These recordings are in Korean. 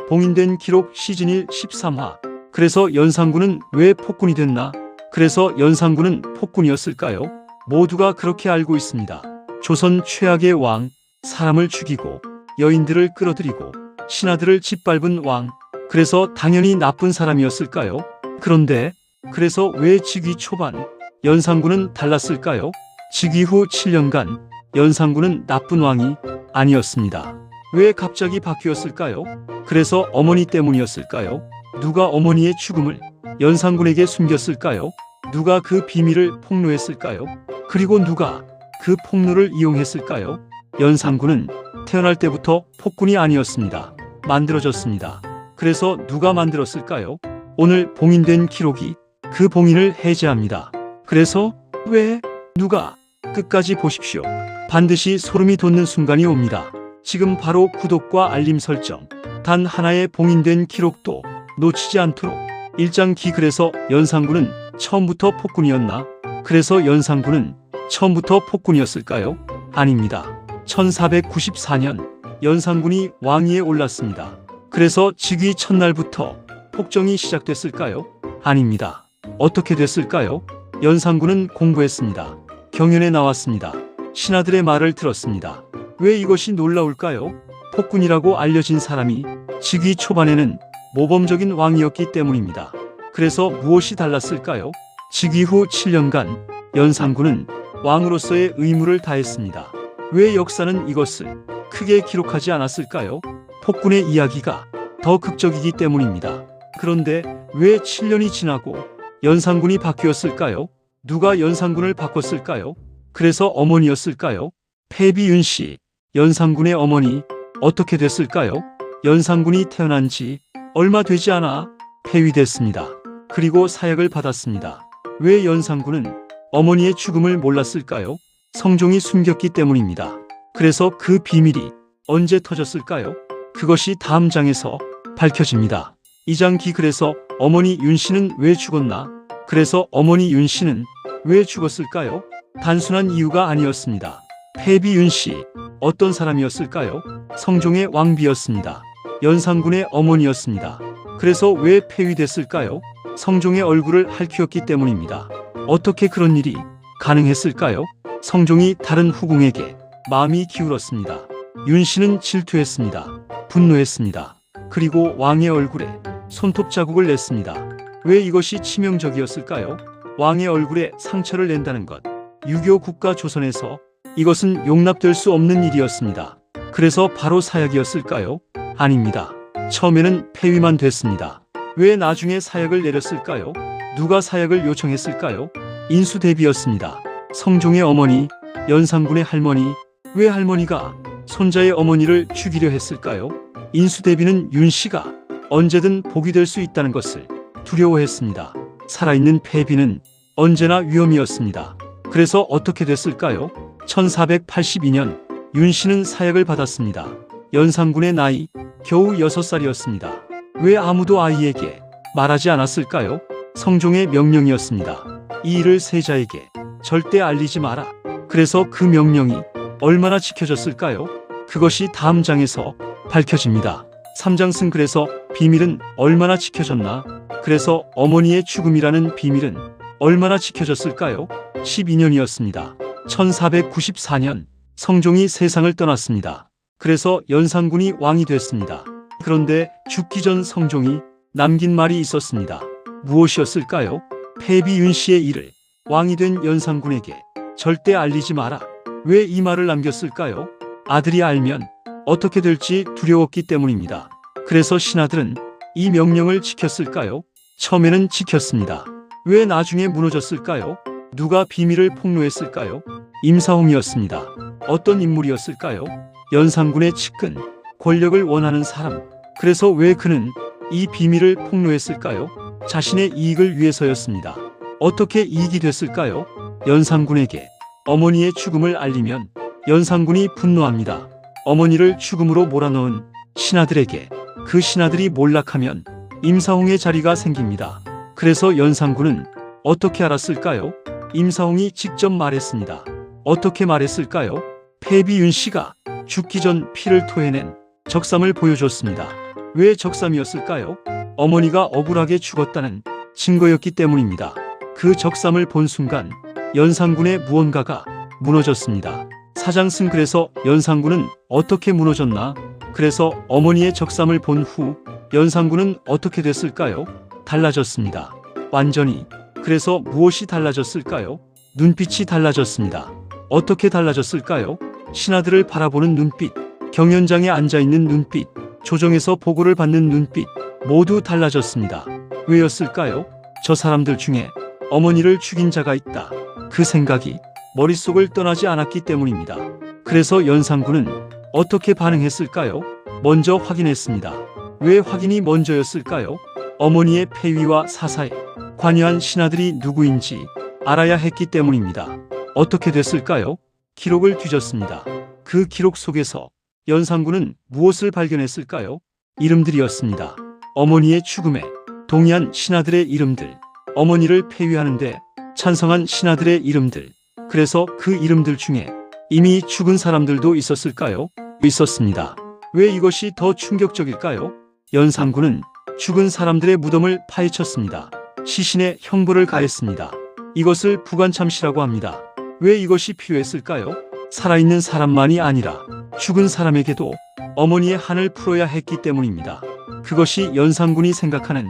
봉인된 기록 시즌 1 13화. 그래서 연산군은 왜 폭군이 됐나? 그래서 연산군은 폭군이었을까요? 모두가 그렇게 알고 있습니다. 조선 최악의 왕, 사람을 죽이고 여인들을 끌어들이고 신하들을 짓밟은 왕. 그래서 당연히 나쁜 사람이었을까요? 그런데 그래서 왜 즉위 초반 연산군은 달랐을까요? 즉위 후 7년간 연산군은 나쁜 왕이 아니었습니다. 왜 갑자기 바뀌었을까요? 그래서 어머니 때문이었을까요? 누가 어머니의 죽음을 연산군에게 숨겼을까요? 누가 그 비밀을 폭로했을까요? 그리고 누가 그 폭로를 이용했을까요? 연산군은 태어날 때부터 폭군이 아니었습니다. 만들어졌습니다. 그래서 누가 만들었을까요? 오늘 봉인된 기록이 그 봉인을 해제합니다. 그래서 왜? 누가? 끝까지 보십시오. 반드시 소름이 돋는 순간이 옵니다. 지금 바로 구독과 알림 설정, 단 하나의 봉인된 기록도 놓치지 않도록. 1장 기. 그래서 연산군은 처음부터 폭군이었나? 그래서 연산군은 처음부터 폭군이었을까요? 아닙니다. 1494년 연산군이 왕위에 올랐습니다. 그래서 즉위 첫날부터 폭정이 시작됐을까요? 아닙니다. 어떻게 됐을까요? 연산군은 공부했습니다. 경연에 나왔습니다. 신하들의 말을 들었습니다. 왜 이것이 놀라울까요? 폭군이라고 알려진 사람이 즉위 초반에는 모범적인 왕이었기 때문입니다. 그래서 무엇이 달랐을까요? 즉위 후 7년간 연산군은 왕으로서의 의무를 다했습니다. 왜 역사는 이것을 크게 기록하지 않았을까요? 폭군의 이야기가 더 극적이기 때문입니다. 그런데 왜 7년이 지나고 연산군이 바뀌었을까요? 누가 연산군을 바꿨을까요? 그래서 어머니였을까요? 패비 윤씨, 연산군의 어머니. 어떻게 됐을까요? 연산군이 태어난 지 얼마 되지 않아 폐위됐습니다. 그리고 사약을 받았습니다. 왜 연산군은 어머니의 죽음을 몰랐을까요? 성종이 숨겼기 때문입니다. 그래서 그 비밀이 언제 터졌을까요? 그것이 다음 장에서 밝혀집니다. 2장 기. 그래서 어머니 윤씨는 왜 죽었나? 그래서 어머니 윤씨는 왜 죽었을까요? 단순한 이유가 아니었습니다. 패비 윤씨, 어떤 사람이었을까요? 성종의 왕비였습니다. 연산군의 어머니였습니다. 그래서 왜 폐위됐을까요? 성종의 얼굴을 핥히었기 때문입니다. 어떻게 그런 일이 가능했을까요? 성종이 다른 후궁에게 마음이 기울었습니다. 윤씨는 질투했습니다. 분노했습니다. 그리고 왕의 얼굴에 손톱 자국을 냈습니다. 왜 이것이 치명적이었을까요? 왕의 얼굴에 상처를 낸다는 것. 유교 국가 조선에서 이것은 용납될 수 없는 일이었습니다. 그래서 바로 사약이었을까요? 아닙니다. 처음에는 폐위만 됐습니다. 왜 나중에 사약을 내렸을까요? 누가 사약을 요청했을까요? 인수대비였습니다. 성종의 어머니, 연산군의 할머니. 왜 할머니가 손자의 어머니를 죽이려 했을까요? 인수대비는 윤씨가 언제든 복이 될 수 있다는 것을 두려워했습니다. 살아있는 패비는 언제나 위험이었습니다. 그래서 어떻게 됐을까요? 1482년 윤씨는 사약을 받았습니다. 연산군의 나이 겨우 6살이었습니다. 왜 아무도 아이에게 말하지 않았을까요? 성종의 명령이었습니다. 이 일을 세자에게 절대 알리지 마라. 그래서 그 명령이 얼마나 지켜졌을까요? 그것이 다음 장에서 밝혀집니다. 3장승. 그래서 비밀은 얼마나 지켜졌나? 그래서 어머니의 죽음이라는 비밀은 얼마나 지켜졌을까요? 12년이었습니다. 1494년 성종이 세상을 떠났습니다. 그래서 연산군이 왕이 됐습니다. 그런데 죽기 전 성종이 남긴 말이 있었습니다. 무엇이었을까요? 패비 윤씨의 일을 왕이 된 연산군에게 절대 알리지 마라. 왜 이 말을 남겼을까요? 아들이 알면 어떻게 될지 두려웠기 때문입니다. 그래서 신하들은 이 명령을 지켰을까요? 처음에는 지켰습니다. 왜 나중에 무너졌을까요? 누가 비밀을 폭로했을까요? 임사홍이었습니다. 어떤 인물이었을까요? 연산군의 측근, 권력을 원하는 사람. 그래서 왜 그는 이 비밀을 폭로했을까요? 자신의 이익을 위해서였습니다. 어떻게 이익이 됐을까요? 연산군에게 어머니의 죽음을 알리면 연산군이 분노합니다. 어머니를 죽음으로 몰아넣은 신하들에게 그 신하들이 몰락하면 임사홍의 자리가 생깁니다. 그래서 연산군은 어떻게 알았을까요? 임사홍이 직접 말했습니다. 어떻게 말했을까요? 패비 윤씨가 죽기 전 피를 토해낸 적삼을 보여줬습니다. 왜 적삼이었을까요? 어머니가 억울하게 죽었다는 증거였기 때문입니다. 그 적삼을 본 순간 연산군의 무언가가 무너졌습니다. 사장승, 그래서 연산군은 어떻게 무너졌나? 그래서 어머니의 적삼을 본 후 연산군은 어떻게 됐을까요? 달라졌습니다. 완전히. 그래서 무엇이 달라졌을까요? 눈빛이 달라졌습니다. 어떻게 달라졌을까요? 신하들을 바라보는 눈빛, 경연장에 앉아있는 눈빛, 조정에서 보고를 받는 눈빛, 모두 달라졌습니다. 왜였을까요? 저 사람들 중에 어머니를 죽인 자가 있다. 그 생각이 머릿속을 떠나지 않았기 때문입니다. 그래서 연산군은 어떻게 반응했을까요? 먼저 확인했습니다. 왜 확인이 먼저였을까요? 어머니의 폐위와 사사에 관여한 신하들이 누구인지 알아야 했기 때문입니다. 어떻게 됐을까요? 기록을 뒤졌습니다. 그 기록 속에서 연산군은 무엇을 발견했을까요? 이름들이었습니다. 어머니의 죽음에 동의한 신하들의 이름들, 어머니를 폐위하는데 찬성한 신하들의 이름들, 그래서 그 이름들 중에 이미 죽은 사람들도 있었을까요? 있었습니다. 왜 이것이 더 충격적일까요? 연산군은 죽은 사람들의 무덤을 파헤쳤습니다. 시신에 형벌을 가했습니다. 이것을 부관참시라고 합니다. 왜 이것이 필요했을까요? 살아있는 사람만이 아니라 죽은 사람에게도 어머니의 한을 풀어야 했기 때문입니다. 그것이 연산군이 생각하는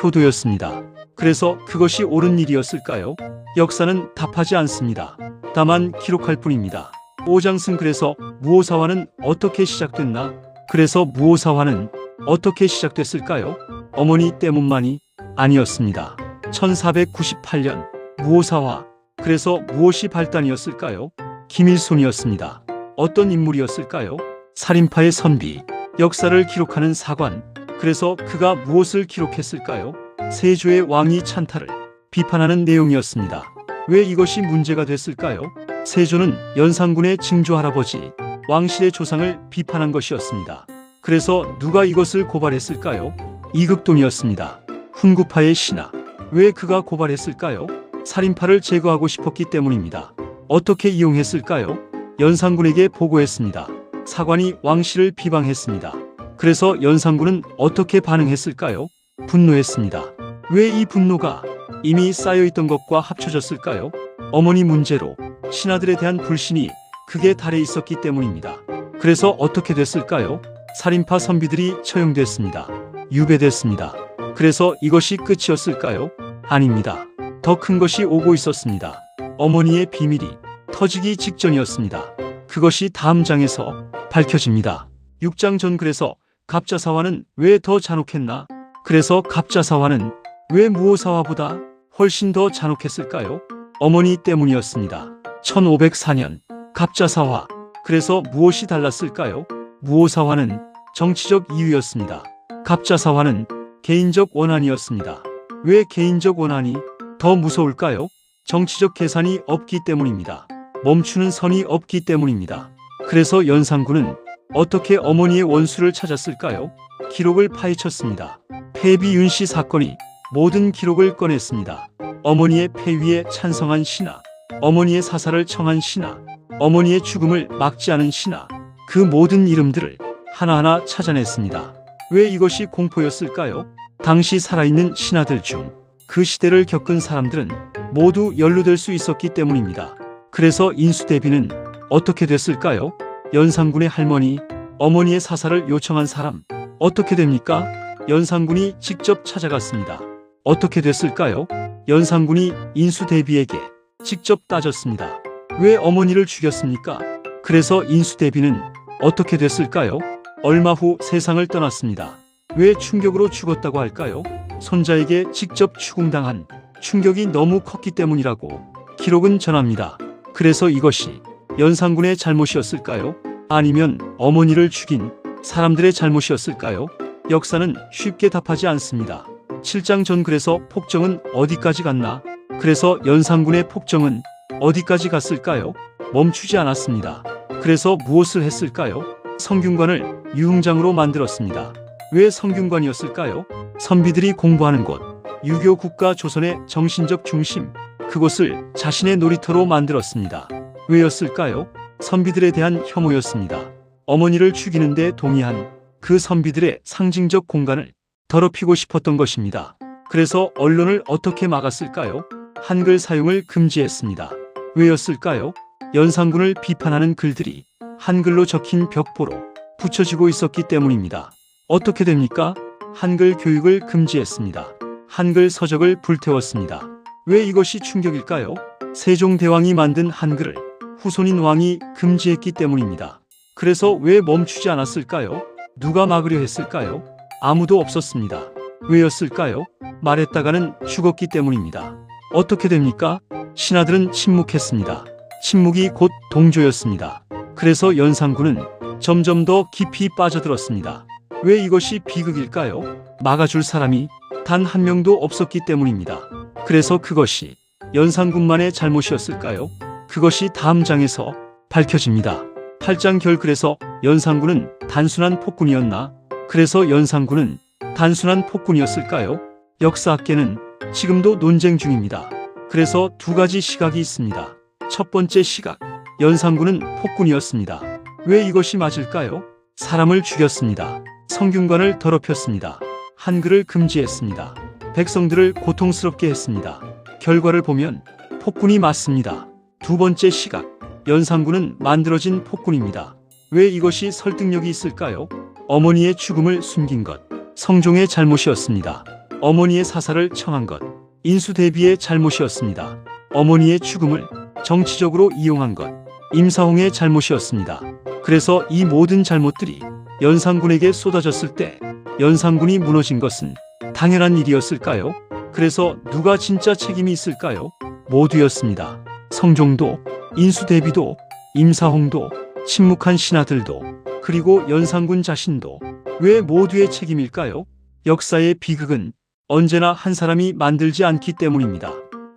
효도였습니다. 그래서 그것이 옳은 일이었을까요? 역사는 답하지 않습니다. 다만 기록할 뿐입니다. 오장승, 그래서 무오사화는 어떻게 시작됐나? 그래서 무오사화는 어떻게 시작됐을까요? 어머니 때문만이 아니었습니다. 1498년 무오사화, 그래서 무엇이 발단이었을까요? 김일손이었습니다. 어떤 인물이었을까요? 살인파의 선비, 역사를 기록하는 사관, 그래서 그가 무엇을 기록했을까요? 세조의 왕이 찬탈을 비판하는 내용이었습니다. 왜 이것이 문제가 됐을까요? 세조는 연산군의 증조할아버지 왕실의 조상을 비판한 것이었습니다. 그래서 누가 이것을 고발했을까요? 이극돈이었습니다. 훈구파의 신하. 왜 그가 고발했을까요? 살인파를 제거하고 싶었기 때문입니다. 어떻게 이용했을까요? 연산군에게 보고했습니다. 사관이 왕실을 비방했습니다. 그래서 연산군은 어떻게 반응했을까요? 분노했습니다. 왜 이 분노가 이미 쌓여있던 것과 합쳐졌을까요? 어머니 문제로 신하들에 대한 불신이 극에 달해 있었기 때문입니다. 그래서 어떻게 됐을까요? 살인파 선비들이 처형됐습니다. 유배됐습니다. 그래서 이것이 끝이었을까요? 아닙니다. 더 큰 것이 오고 있었습니다. 어머니의 비밀이 터지기 직전이었습니다. 그것이 다음 장에서 밝혀집니다. 6장 전. 그래서 갑자사화는 왜 더 잔혹했나? 그래서 갑자사화는 왜 무오사화보다 훨씬 더 잔혹했을까요? 어머니 때문이었습니다. 1504년 갑자사화. 그래서 무엇이 달랐을까요? 무오사화는 정치적 이유였습니다. 갑자사화는 개인적 원한이었습니다. 왜 개인적 원한이 더 무서울까요? 정치적 계산이 없기 때문입니다. 멈추는 선이 없기 때문입니다. 그래서 연산군은 어떻게 어머니의 원수를 찾았을까요? 기록을 파헤쳤습니다. 폐비윤씨 사건이 모든 기록을 꺼냈습니다. 어머니의 폐위에 찬성한 신하, 어머니의 사살을 청한 신하, 어머니의 죽음을 막지 않은 신하, 그 모든 이름들을 하나하나 찾아냈습니다. 왜 이것이 공포였을까요? 당시 살아있는 신하들 중 그 시대를 겪은 사람들은 모두 연루될 수 있었기 때문입니다. 그래서 인수대비는 어떻게 됐을까요? 연산군의 할머니, 어머니의 사살을 요청한 사람, 어떻게 됩니까? 연산군이 직접 찾아갔습니다. 어떻게 됐을까요? 연산군이 인수대비에게 직접 따졌습니다. 왜 어머니를 죽였습니까? 그래서 인수대비는 어떻게 됐을까요? 얼마 후 세상을 떠났습니다. 왜 충격으로 죽었다고 할까요? 손자에게 직접 추궁당한 충격이 너무 컸기 때문이라고 기록은 전합니다. 그래서 이것이 연산군의 잘못이었을까요? 아니면 어머니를 죽인 사람들의 잘못이었을까요? 역사는 쉽게 답하지 않습니다. 7장 전. 그래서 폭정은 어디까지 갔나? 그래서 연산군의 폭정은 어디까지 갔을까요? 멈추지 않았습니다. 그래서 무엇을 했을까요? 성균관을 유흥장으로 만들었습니다. 왜 성균관이었을까요? 선비들이 공부하는 곳, 유교 국가 조선의 정신적 중심, 그곳을 자신의 놀이터로 만들었습니다. 왜였을까요? 선비들에 대한 혐오였습니다. 어머니를 죽이는데 동의한 그 선비들의 상징적 공간을 더럽히고 싶었던 것입니다. 그래서 언론을 어떻게 막았을까요? 한글 사용을 금지했습니다. 왜였을까요? 연산군을 비판하는 글들이 한글로 적힌 벽보로 붙여지고 있었기 때문입니다. 어떻게 됩니까? 한글 교육을 금지했습니다. 한글 서적을 불태웠습니다. 왜 이것이 충격일까요? 세종대왕이 만든 한글을 후손인 왕이 금지했기 때문입니다. 그래서 왜 멈추지 않았을까요? 누가 막으려 했을까요? 아무도 없었습니다. 왜였을까요? 말했다가는 죽었기 때문입니다. 어떻게 됩니까? 신하들은 침묵했습니다. 침묵이 곧 동조였습니다. 그래서 연산군은 점점 더 깊이 빠져들었습니다. 왜 이것이 비극일까요? 막아줄 사람이 단 한 명도 없었기 때문입니다. 그래서 그것이 연산군만의 잘못이었을까요? 그것이 다음 장에서 밝혀집니다. 8장 결글에서 연산군은 단순한 폭군이었나? 그래서 연산군은 단순한 폭군이었을까요? 역사학계는 지금도 논쟁 중입니다. 그래서 두 가지 시각이 있습니다. 첫 번째 시각, 연산군은 폭군이었습니다. 왜 이것이 맞을까요? 사람을 죽였습니다. 성균관을 더럽혔습니다. 한글을 금지했습니다. 백성들을 고통스럽게 했습니다. 결과를 보면 폭군이 맞습니다. 두 번째 시각, 연산군은 만들어진 폭군입니다. 왜 이것이 설득력이 있을까요? 어머니의 죽음을 숨긴 것, 성종의 잘못이었습니다. 어머니의 사살을 청한 것, 인수대비의 잘못이었습니다. 어머니의 죽음을 정치적으로 이용한 것, 임사홍의 잘못이었습니다. 그래서 이 모든 잘못들이 연산군에게 쏟아졌을 때 연산군이 무너진 것은 당연한 일이었을까요? 그래서 누가 진짜 책임이 있을까요? 모두였습니다. 성종도, 인수대비도, 임사홍도, 침묵한 신하들도, 그리고 연산군 자신도. 왜 모두의 책임일까요? 역사의 비극은 언제나 한 사람이 만들지 않기 때문입니다.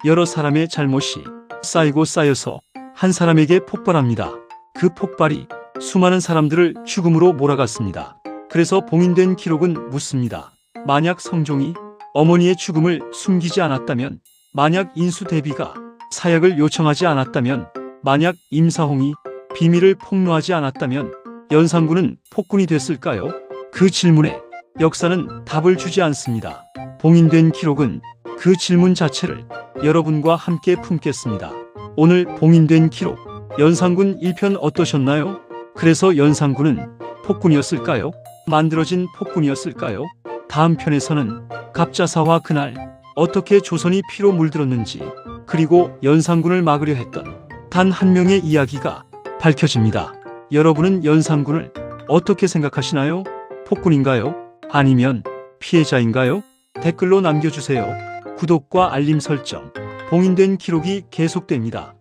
여러 사람의 잘못이 쌓이고 쌓여서 한 사람에게 폭발합니다. 그 폭발이 수많은 사람들을 죽음으로 몰아갔습니다. 그래서 봉인된 기록은 묻습니다. 만약 성종이 어머니의 죽음을 숨기지 않았다면, 만약 인수대비가 사약을 요청하지 않았다면, 만약 임사홍이 비밀을 폭로하지 않았다면 연산군은 폭군이 됐을까요? 그 질문에 역사는 답을 주지 않습니다. 봉인된 기록은 그 질문 자체를 여러분과 함께 품겠습니다. 오늘 봉인된 기록, 연산군 1편 어떠셨나요? 그래서 연산군은 폭군이었을까요? 만들어진 폭군이었을까요? 다음 편에서는 갑자사와 그날 어떻게 조선이 피로 물들었는지, 그리고 연산군을 막으려 했던 단 한 명의 이야기가 밝혀집니다. 여러분은 연산군을 어떻게 생각하시나요? 폭군인가요? 아니면 피해자인가요? 댓글로 남겨주세요. 구독과 알림 설정, 봉인된 기록이 계속됩니다.